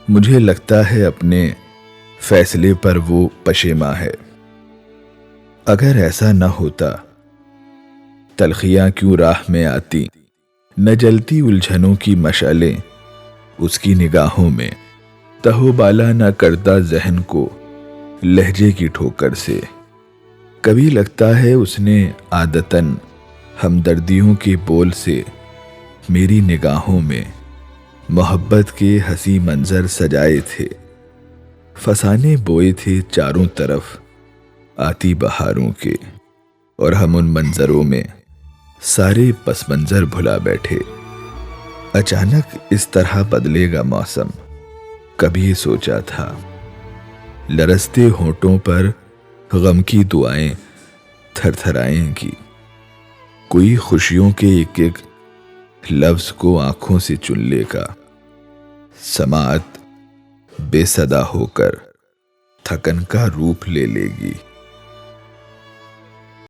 मुझे लगता है अपने फैसले पर वो पशेमा है। अगर ऐसा न होता, तलखियां क्यों राह में आती, न जलती उलझनों की मशालें उसकी निगाहों में, तहोबाला न करता जहन को लहजे की ठोकर से। कभी लगता है उसने आदतन हमदर्दियों के बोल से मेरी निगाहों में मोहब्बत के हंसी मंजर सजाए थे, फसाने बोए थे चारों तरफ आती बहारों के, और हम उन मंजरों में सारे पस मंजर भुला बैठे। अचानक इस तरह बदलेगा मौसम, कभी सोचा था। लरसते होंठों पर गम की दुआएं थरथराएंगी, कोई खुशियों के एक एक लफ्ज को आंखों से चुन लेगा। समाअत बेसदा होकर थकन का रूप ले लेगी।